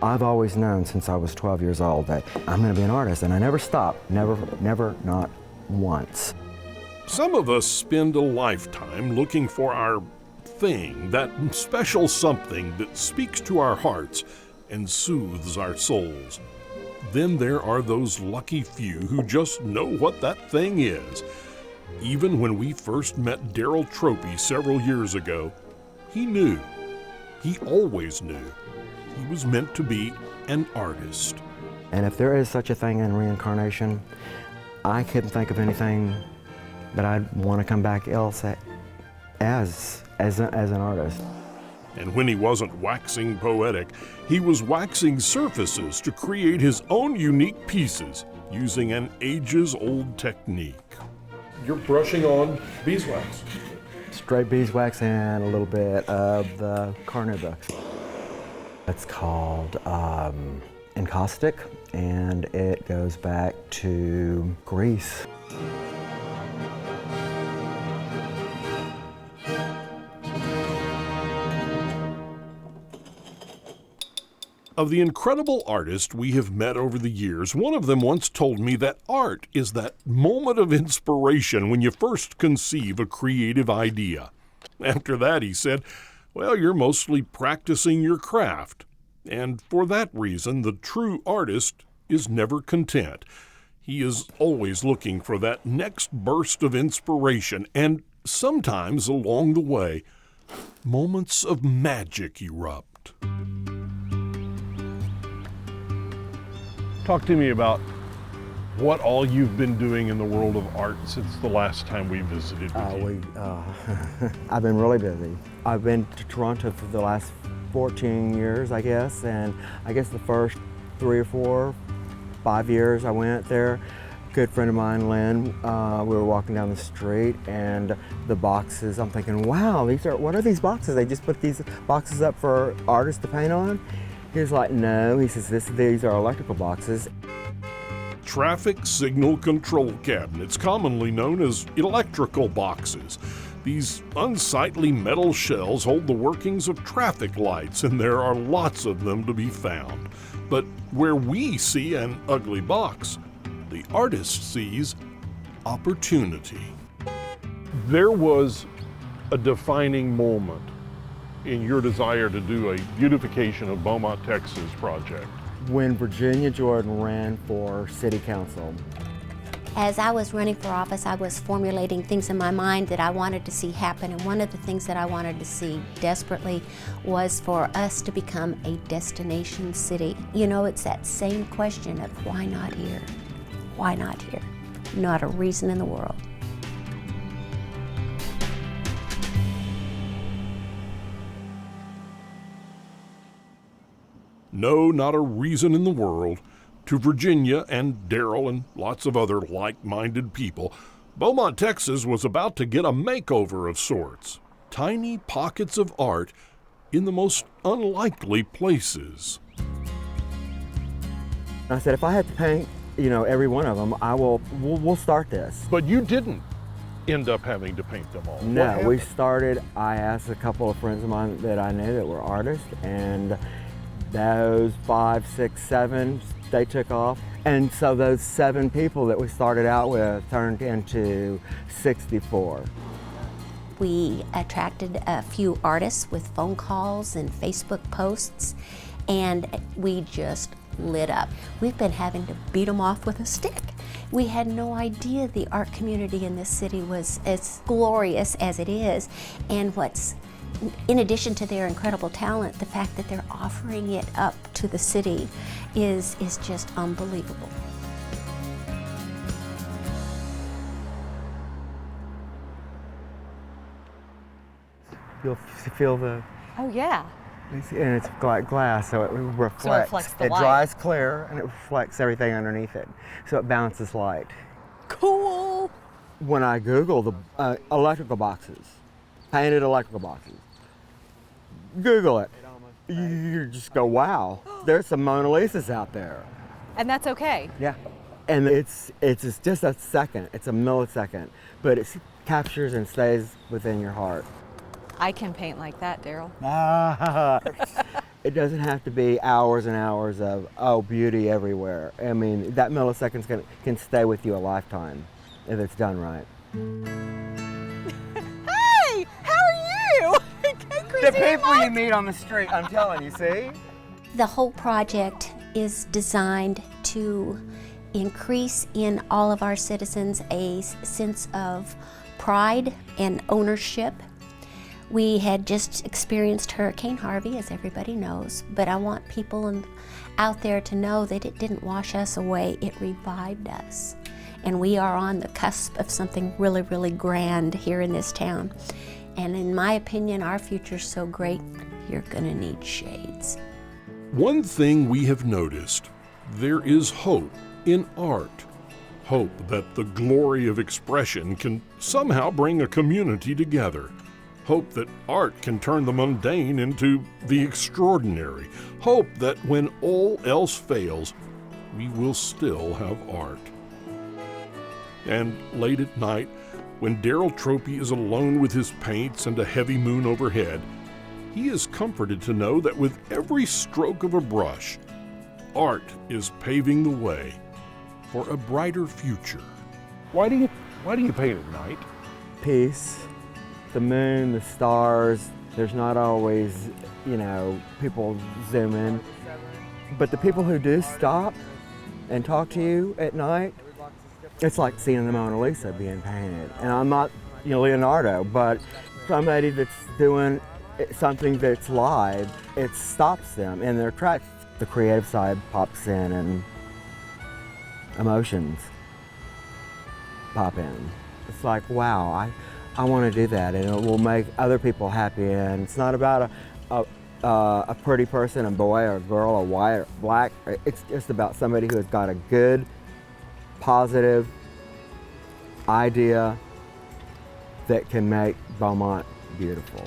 I've always known since I was 12 years old that I'm going to be an artist, and I never stopped, never, not once. Some of us spend a lifetime looking for our thing, that special something that speaks to our hearts and soothes our souls. Then there are those lucky few who just know what that thing is. Even when we first met Darrell Troppy several years ago, he knew. He always knew. He was meant to be an artist. And if there is such a thing in reincarnation, I couldn't think of anything that I'd want to come back else as an artist. And when he wasn't waxing poetic, he was waxing surfaces to create his own unique pieces using an ages-old technique. You're brushing on beeswax. Straight beeswax and a little bit of the carnauba. It's called encaustic, and it goes back to Greece. Of the incredible artists we have met over the years, one of them once told me that art is that moment of inspiration when you first conceive a creative idea. After that, he said, well, you're mostly practicing your craft. And for that reason, the true artist is never content. He is always looking for that next burst of inspiration, and sometimes along the way, moments of magic erupt. Talk to me about what all you've been doing in the world of art since the last time we visited with you. I've been really busy. I've been to Toronto for the last 14 years, I guess, and I guess the first 3 or 4, 5 years I went there. A good friend of mine, Lynn, we were walking down the street, and the boxes, I'm thinking, wow, what are these boxes? They just put these boxes up for artists to paint on? He's like, no, he says, these are electrical boxes. Traffic signal control cabinets, commonly known as electrical boxes. These unsightly metal shells hold the workings of traffic lights, and there are lots of them to be found. But where we see an ugly box, the artist sees opportunity. There was a defining moment in your desire to do a beautification of Beaumont, Texas project. When Virginia Jordan ran for city council. As I was running for office, I was formulating things in my mind that I wanted to see happen, and one of the things that I wanted to see desperately was for us to become a destination city. You know, it's that same question of why not here? Why not here? Not a reason in the world. No, not a reason in the world. To Virginia and Darrell and lots of other like-minded people, Beaumont, Texas was about to get a makeover of sorts. Tiny pockets of art in the most unlikely places. I said, if I had to paint, every one of them, we'll start this. But you didn't end up having to paint them all. No, we started, I asked a couple of friends of mine that I knew that were artists, and those 5, 6, 7, they took off. And so those 7 people that we started out with turned into 64. We attracted a few artists with phone calls and Facebook posts, and we just lit up. We've been having to beat them off with a stick. We had no idea the art community in this city was as glorious as it is, and in addition to their incredible talent, the fact that they're offering it up to the city is just unbelievable. You'll feel the... Oh, yeah. And it's glass, so it reflects. So it reflects the light. It dries clear, and it reflects everything underneath it. So it bounces light. Cool. When I Google the electrical boxes, painted electrical boxes, Google it. You just go, wow, there's some Mona Lisas out there. And that's okay. Yeah. And it's just a second, it's a millisecond, but it captures and stays within your heart. I can paint like that, Darrell. It doesn't have to be hours and hours of, oh, beauty everywhere. I mean, that millisecond can stay with you a lifetime if it's done right. Hey, how are you? Hey, Chrissy. The people you meet on the street, I'm telling you, see? The whole project is designed to increase in all of our citizens a sense of pride and ownership. We had just experienced Hurricane Harvey, as everybody knows, but I want people out there to know that it didn't wash us away, it revived us. And we are on the cusp of something really, really grand here in this town. And in my opinion, our future's so great, you're gonna need shades. One thing we have noticed, there is hope in art. Hope that the glory of expression can somehow bring a community together. Hope that art can turn the mundane into the extraordinary. Hope that when all else fails, we will still have art. And late at night, when Darrell Troppy is alone with his paints and a heavy moon overhead, he is comforted to know that with every stroke of a brush, art is paving the way for a brighter future. Why do you paint at night? Peace, the moon, the stars. There's not always, people zoom in. But the people who do stop and talk to you at night, it's like seeing the Mona Lisa being painted. And I'm not, Leonardo, but somebody that's doing something that's live, it stops them in their tracks. The creative side pops in and emotions pop in. It's like, wow, I want to do that, and it will make other people happy. And it's not about a pretty person, a boy or a girl, or white or black. It's just about somebody who has got a good, positive idea that can make Beaumont beautiful.